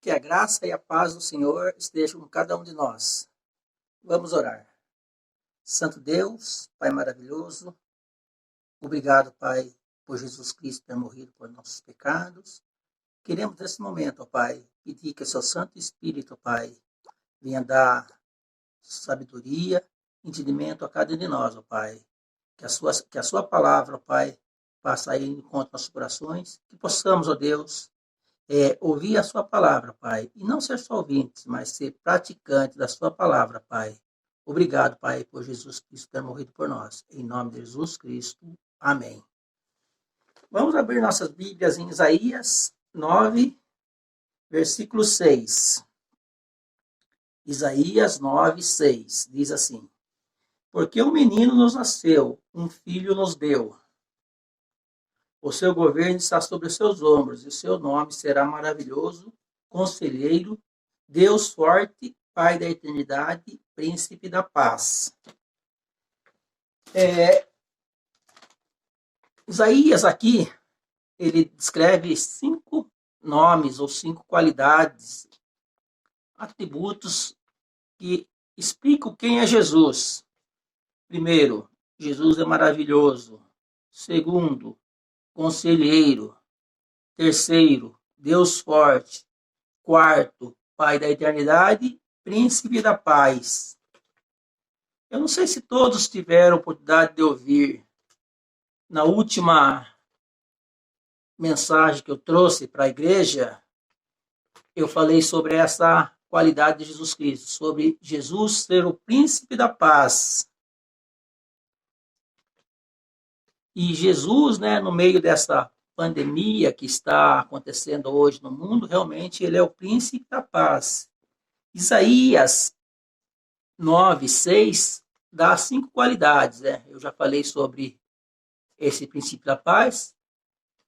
Que a graça e a paz do Senhor estejam com cada um de nós. Vamos orar. Santo Deus, Pai maravilhoso, obrigado, Pai, por Jesus Cristo ter morrido por nossos pecados. Queremos, nesse momento, ó Pai, pedir que o seu Santo Espírito, Pai, venha dar sabedoria, entendimento a cada um de nós, ó Pai. Que a sua palavra, ó Pai, passe aí em contra nossos corações, que possamos, ó Deus, ouvir a sua palavra, Pai, e não ser só ouvintes, mas ser praticante da sua palavra, Pai. Obrigado, Pai, por Jesus Cristo ter morrido por nós. Em nome de Jesus Cristo. Amém. Vamos abrir nossas Bíblias em Isaías 9, versículo 6. Isaías 9, 6. Diz assim: Porque um menino nos nasceu, um filho nos deu. O seu governo está sobre os seus ombros, e o seu nome será maravilhoso, conselheiro, Deus forte, Pai da eternidade, príncipe da paz. Isaías aqui, ele descreve 5 nomes ou 5 qualidades, atributos que explicam quem é Jesus. Primeiro, Jesus é maravilhoso. Segundo, conselheiro. Terceiro, Deus forte. Quarto, Pai da eternidade, príncipe da paz. Eu não sei se todos tiveram a oportunidade de ouvir na última mensagem que eu trouxe para a igreja, eu falei sobre essa qualidade de Jesus Cristo, sobre Jesus ser o príncipe da paz. E Jesus, né, no meio dessa pandemia que está acontecendo hoje no mundo, realmente ele é o príncipe da paz. Isaías 9, 6 dá 5 qualidades, né? Eu já falei sobre esse princípio da paz.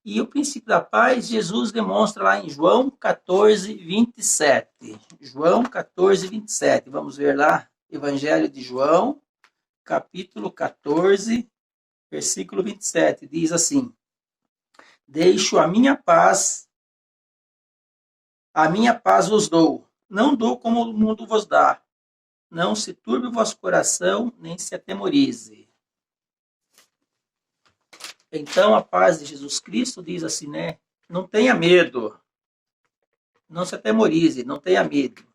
E o princípio da paz, Jesus demonstra lá em João 14, 27. João 14, 27. Vamos ver lá, Evangelho de João, capítulo 14, versículo 27. Diz assim: Deixo a minha paz vos dou. Não dou como o mundo vos dá. Não se turbe o vosso coração, nem se atemorize. Então, a paz de Jesus Cristo diz assim, né? Não tenha medo. Não se atemorize, não tenha medo.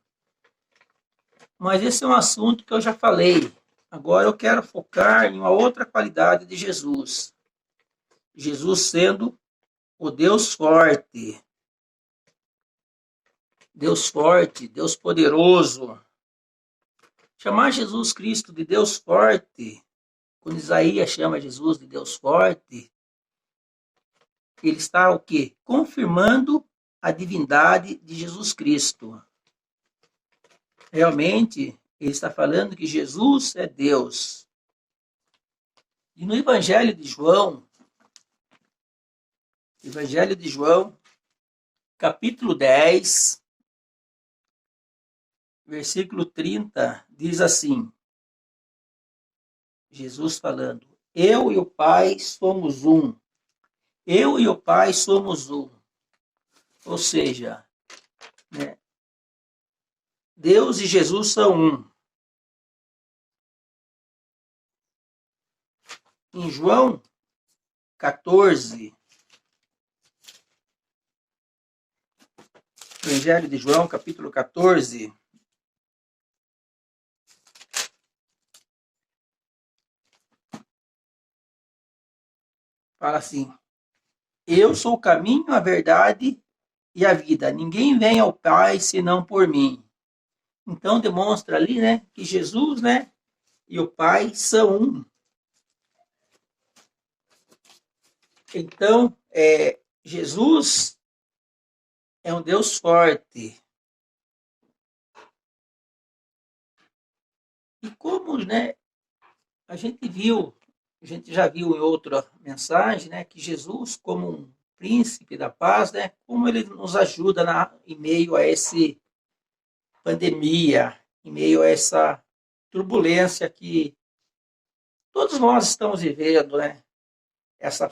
Mas esse é um assunto que eu já falei. Agora eu quero focar em uma outra qualidade de Jesus. Jesus sendo o Deus forte. Deus forte, Deus poderoso. Chamar Jesus Cristo de Deus forte, quando Isaías chama Jesus de Deus forte, ele está o quê? Confirmando a divindade de Jesus Cristo. Realmente, ele está falando que Jesus é Deus. E no Evangelho de João, capítulo 10, versículo 30, diz assim, Jesus falando, eu e o Pai somos um. Eu e o Pai somos um. Ou seja, né, Deus e Jesus são um. Em João 14, Evangelho de João, capítulo 14, fala assim, eu sou o caminho, a verdade e a vida. Ninguém vem ao Pai senão por mim. Então demonstra ali, né, que Jesus, né, e o Pai são um. Então, Jesus é um Deus forte. E como, né, a gente já viu em outra mensagem, né, que Jesus, como um príncipe da paz, né, como ele nos ajuda em meio a essa pandemia, em meio a essa turbulência que todos nós estamos vivendo, né, essa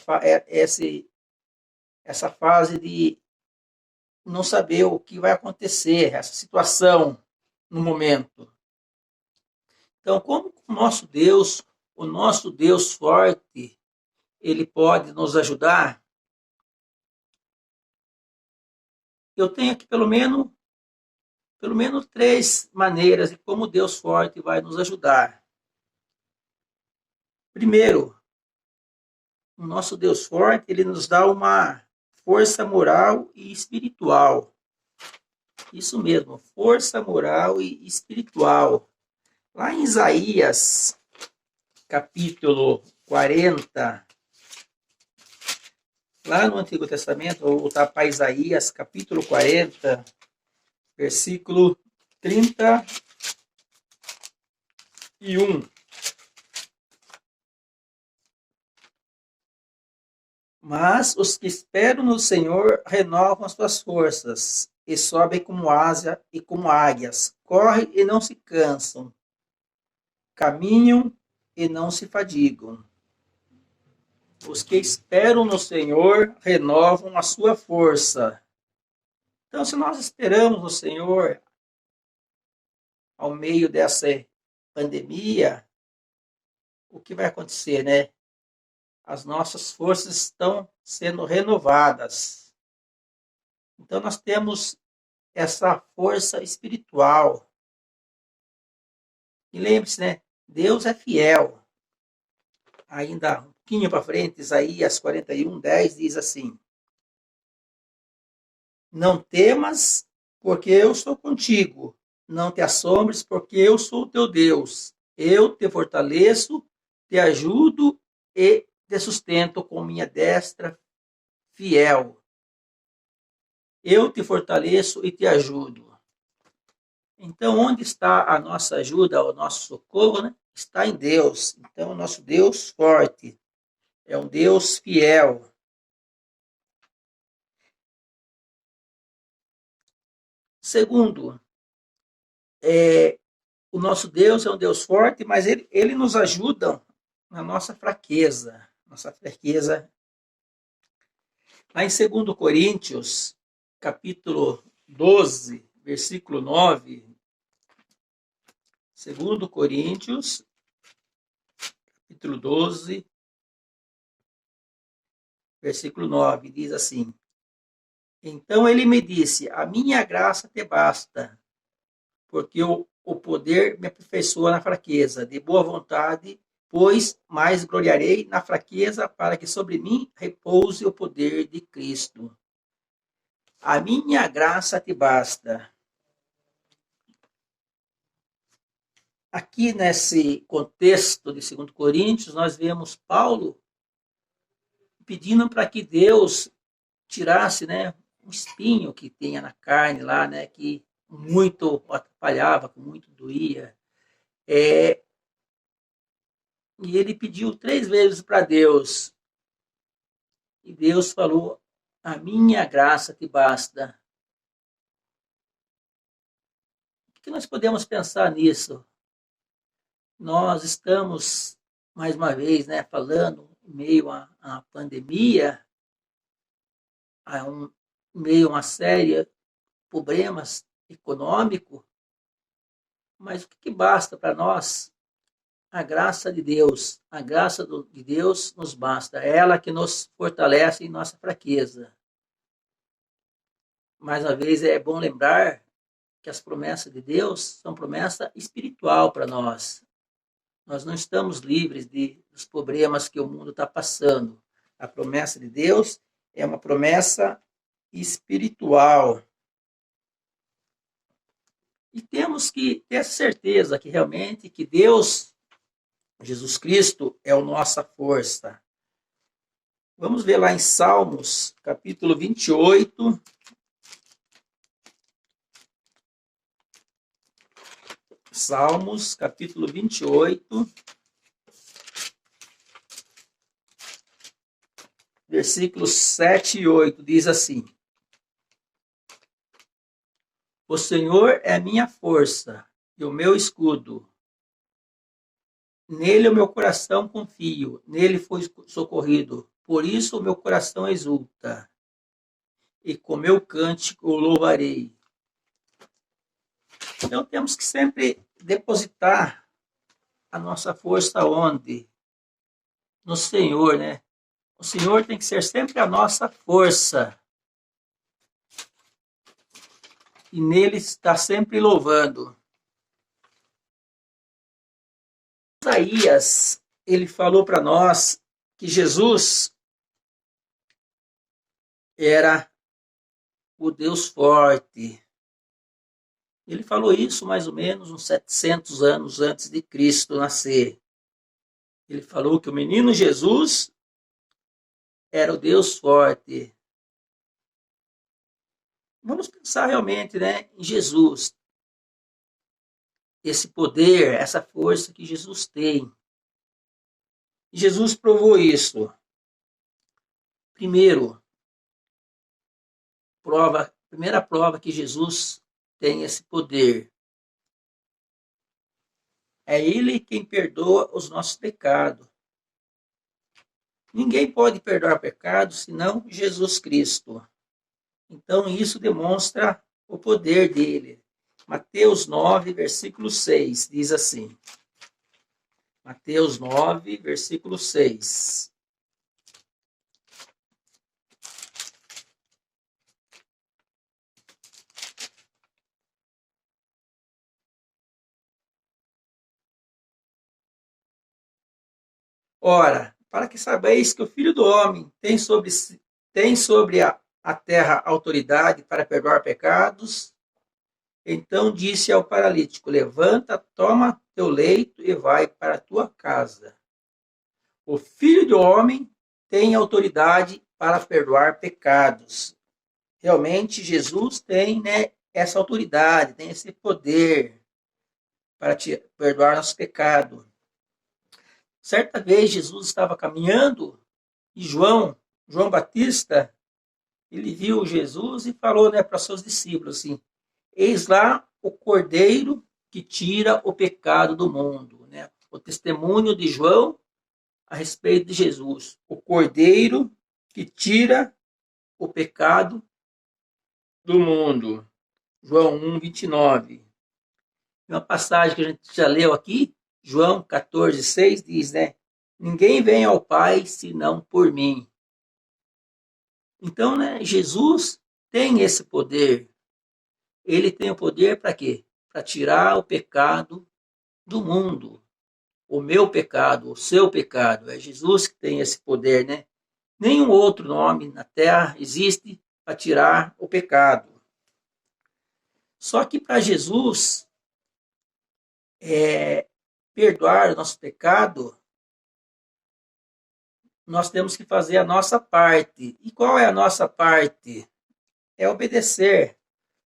fase de não saber o que vai acontecer, essa situação no momento. Então, como o nosso Deus forte, ele pode nos ajudar? Eu tenho aqui pelo menos 3 maneiras de como Deus forte vai nos ajudar. Primeiro, o nosso Deus forte, ele nos dá uma força moral e espiritual. Isso mesmo, força moral e espiritual. Lá em Isaías, capítulo 40, lá no Antigo Testamento, vou voltar para Isaías, capítulo 40, versículo 31. Mas os que esperam no Senhor renovam as suas forças, e sobem como asa e como águias, correm e não se cansam, caminham e não se fadigam. Os que esperam no Senhor renovam a sua força. Então, se nós esperamos no Senhor ao meio dessa pandemia, o que vai acontecer, né? As nossas forças estão sendo renovadas. Então, nós temos essa força espiritual. E lembre-se, né? Deus é fiel. Ainda um pouquinho para frente, Isaías 41:10 diz assim: Não temas, porque eu sou contigo. Não te assombres, porque eu sou o teu Deus. Eu te fortaleço, te ajudo e te sustento com minha destra fiel. Eu te fortaleço e te ajudo. Então, onde está a nossa ajuda, o nosso socorro, né? Está em Deus. Então, o nosso Deus forte é um Deus fiel. Segundo, o nosso Deus é um Deus forte, mas ele nos ajuda na nossa fraqueza. Nossa fraqueza. Lá em 2 Coríntios, capítulo 12, versículo 9. 2 Coríntios, capítulo 12, versículo 9, diz assim: Então ele me disse: A minha graça te basta, porque o poder me aperfeiçoa na fraqueza. De boa vontade, pois mais gloriarei na fraqueza, para que sobre mim repouse o poder de Cristo. A minha graça te basta. Aqui nesse contexto de 2 Coríntios, nós vemos Paulo pedindo para que Deus tirasse, né, um espinho que tinha na carne lá, né, que muito atrapalhava, que muito doía. E ele pediu 3 vezes para Deus. E Deus falou: A minha graça te basta. O que nós podemos pensar nisso? Nós estamos, mais uma vez, né, falando em meio à pandemia, em meio a uma série de problemas econômicos, mas o que basta para nós? A graça de Deus. A graça de Deus nos basta. É ela que nos fortalece em nossa fraqueza. Mais uma vez, é bom lembrar que as promessas de Deus são promessa espiritual para nós. Nós não estamos livres dos problemas que o mundo está passando. A promessa de Deus é uma promessa espiritual. E temos que ter certeza que realmente que Deus, Jesus Cristo, é a nossa força. Vamos ver lá em Salmos, capítulo 28. Salmos, capítulo 28, versículos 7 e 8, diz assim: O Senhor é a minha força e o meu escudo. Nele o meu coração confio, nele fui socorrido. Por isso o meu coração exulta. e com meu cântico o louvarei. Então temos que sempre depositar a nossa força onde? No Senhor, né? O Senhor tem que ser sempre a nossa força. E nele está sempre louvando. Isaías, ele falou para nós que Jesus era o Deus forte. Ele falou isso mais ou menos uns 700 anos antes de Cristo nascer. Ele falou que o menino Jesus era o Deus forte. Vamos pensar realmente, né, em Jesus. Esse poder, essa força que Jesus tem. E Jesus provou isso. Primeira prova que Jesus tem esse poder. É Ele quem perdoa os nossos pecados. Ninguém pode perdoar pecados senão Jesus Cristo. Então isso demonstra o poder dele. Mateus 9, versículo 6, diz assim. Mateus 9, versículo 6. Ora, para que sabeis que o Filho do Homem tem sobre a terra autoridade para perdoar pecados, então disse ao paralítico: levanta, toma teu leito e vai para a tua casa. O Filho do Homem tem autoridade para perdoar pecados. Realmente, Jesus tem, né, essa autoridade, tem esse poder para perdoar nossos pecados. Certa vez, Jesus estava caminhando e João Batista, ele viu Jesus e falou, né, para seus discípulos assim: eis lá o Cordeiro que tira o pecado do mundo. Né? O testemunho de João a respeito de Jesus. O Cordeiro que tira o pecado do mundo. João 1, 29. Uma passagem que a gente já leu aqui, João 14, 6, diz, né? Ninguém vem ao Pai senão por mim. Então, né, Jesus tem esse poder. Ele tem o poder para quê? Para tirar o pecado do mundo. O meu pecado, o seu pecado. É Jesus que tem esse poder, né? Nenhum outro nome na terra existe para tirar o pecado. Só que para Jesus perdoar o nosso pecado, nós temos que fazer a nossa parte. E qual é a nossa parte? É obedecer.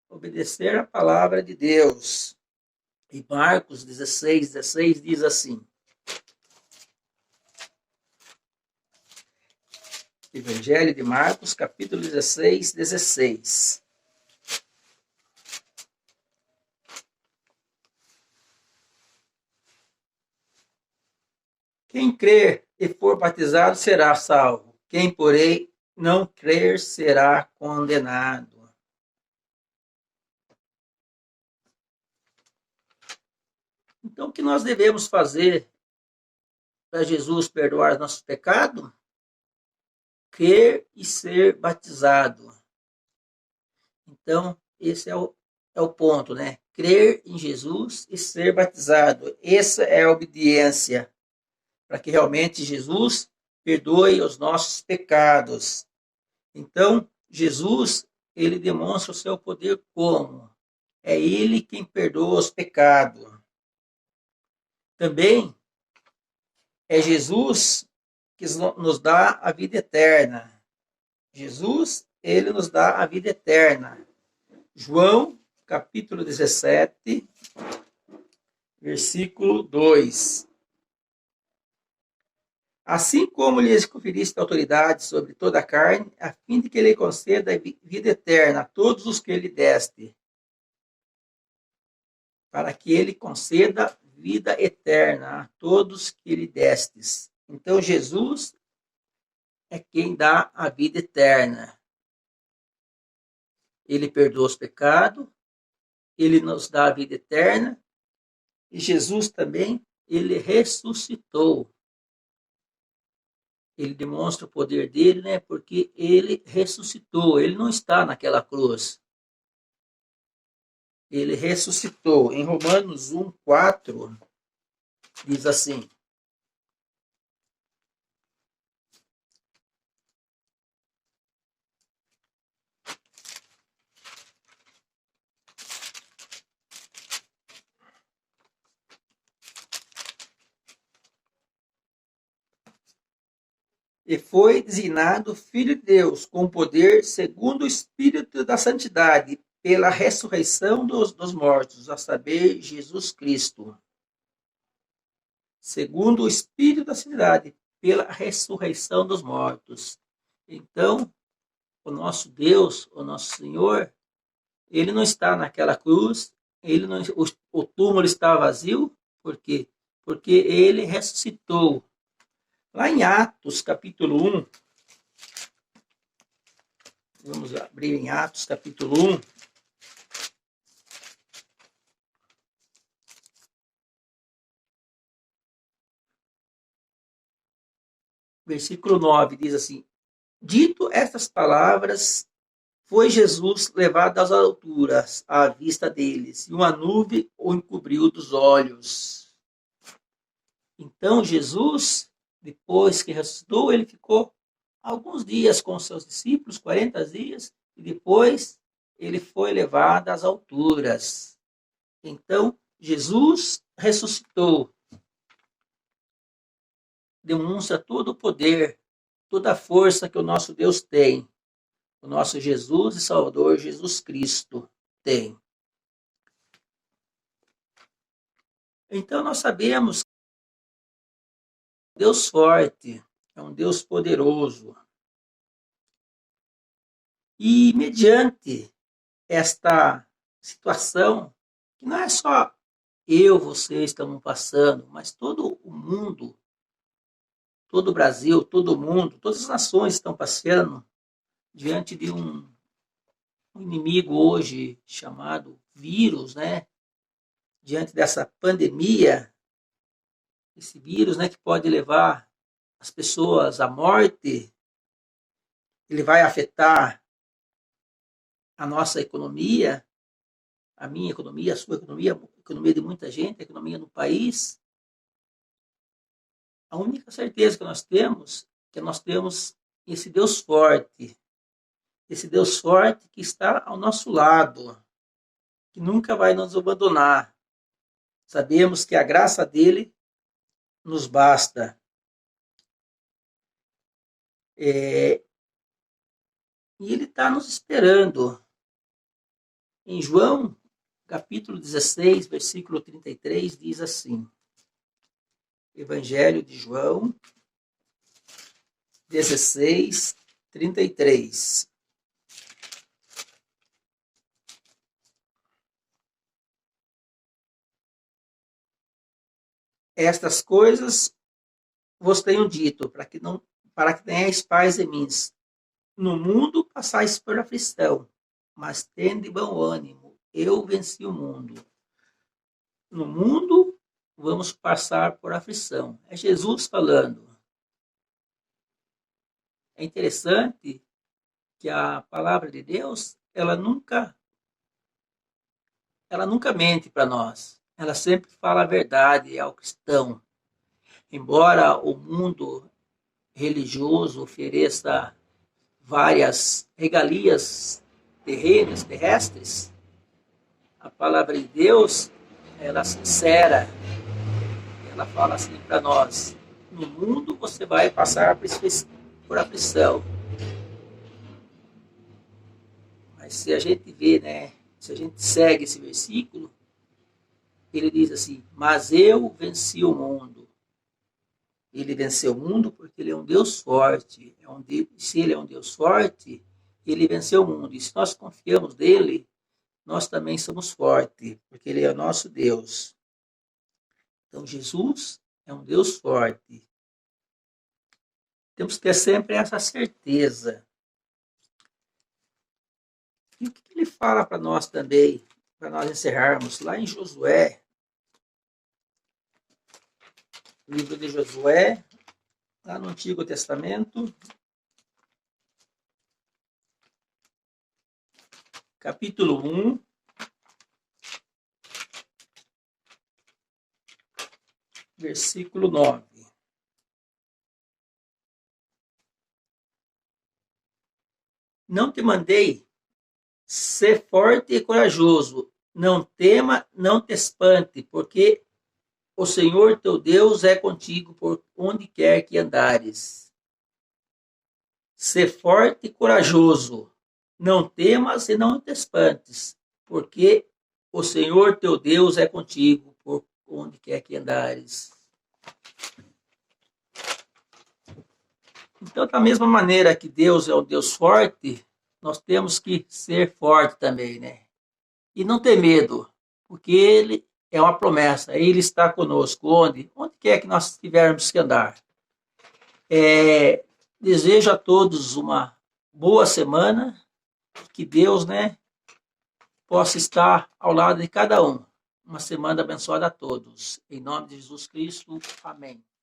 Obedecer a palavra de Deus. E Marcos 16, 16 diz assim. Evangelho de Marcos, capítulo 16, 16. Quem crer e for batizado será salvo. Quem, porém, não crer será condenado. Então, o que nós devemos fazer para Jesus perdoar nossos pecados? Crer e ser batizado. Então, esse é o ponto, né? Crer em Jesus e ser batizado. Essa é a obediência, para que realmente Jesus perdoe os nossos pecados. Então, Jesus, ele demonstra o seu poder como? É ele quem perdoa os pecados. Também é Jesus que nos dá a vida eterna. Jesus, ele nos dá a vida eterna. João, capítulo 17, versículo 2. Assim como lhes conferiste autoridade sobre toda a carne, a fim de que ele conceda vida eterna a todos os que lhe deste. Para que ele conceda vida eterna a todos que lhe destes. Então, Jesus é quem dá a vida eterna. Ele perdoa os pecados, ele nos dá a vida eterna, e Jesus também, ele ressuscitou. Ele demonstra o poder dele, né? Porque ele ressuscitou, ele não está naquela cruz. Ele ressuscitou. Em Romanos 1:4, diz assim: e foi designado Filho de Deus, com poder, segundo o Espírito da Santidade, pela ressurreição dos mortos, a saber, Jesus Cristo. Segundo o Espírito da Santidade, pela ressurreição dos mortos. Então, o nosso Deus, o nosso Senhor, ele não está naquela cruz, ele não, o túmulo está vazio, por quê? Porque ele ressuscitou. Lá em Atos, capítulo 1, vamos abrir em Atos, capítulo 1, versículo 9, diz assim: dito estas palavras, foi Jesus levado às alturas, à vista deles, e uma nuvem o encobriu dos olhos. Então Jesus, depois que ressuscitou, ele ficou alguns dias com seus discípulos, 40 dias, e depois ele foi levado às alturas. Então Jesus ressuscitou, demonstra todo o poder, toda a força que o nosso Deus tem, o nosso Jesus e Salvador Jesus Cristo tem. Então nós sabemos que é um Deus forte, é um Deus poderoso. E mediante esta situação, que não é só eu, você estamos passando, mas todo o mundo, todo o Brasil, todo o mundo, todas as nações estão passando diante de um inimigo hoje chamado vírus, né? Diante dessa pandemia, esse vírus, né, que pode levar as pessoas à morte, ele vai afetar a nossa economia, a minha economia, a sua economia, a economia de muita gente, a economia do país. A única certeza que nós temos é que nós temos esse Deus forte que está ao nosso lado, que nunca vai nos abandonar. Sabemos que a graça dele nos basta. E ele está nos esperando. Em João, capítulo 16, versículo 33, diz assim: Evangelho de João, 16, 33. Estas coisas vos tenho dito, para que tenhais paz em mim. No mundo passais por aflição, mas tende bom ânimo, eu venci o mundo. No mundo vamos passar por aflição. É Jesus falando. É interessante que a palavra de Deus, ela nunca mente para nós. Ela sempre fala a verdade ao cristão. Embora o mundo religioso ofereça várias regalias terrenas, terrestres, a palavra de Deus, ela é sincera. Ela fala assim para nós: no mundo você vai passar por aflição. Mas se a gente vê, né, se a gente segue esse versículo, ele diz assim: mas eu venci o mundo. Ele venceu o mundo porque ele é um Deus forte. Se ele é um Deus forte, ele venceu o mundo. E se nós confiamos nele, nós também somos fortes, porque ele é o nosso Deus. Então Jesus é um Deus forte. Temos que ter sempre essa certeza. E o que ele fala para nós também, para nós encerrarmos, lá em Josué, livro de Josué, lá no Antigo Testamento, capítulo 1, versículo 9. Não te mandei ser forte e corajoso, não tema, não te espante, porque o Senhor teu Deus é contigo por onde quer que andares. Ser forte e corajoso, não temas e não te espantes, porque o Senhor teu Deus é contigo por onde quer que andares. Então, da mesma maneira que Deus é um Deus forte, nós temos que ser forte também, né? E não ter medo, porque Ele é uma promessa, Ele está conosco, onde quer que nós tivermos que andar. Desejo a todos uma boa semana, que Deus, né, possa estar ao lado de cada um. Uma semana abençoada a todos. Em nome de Jesus Cristo, amém.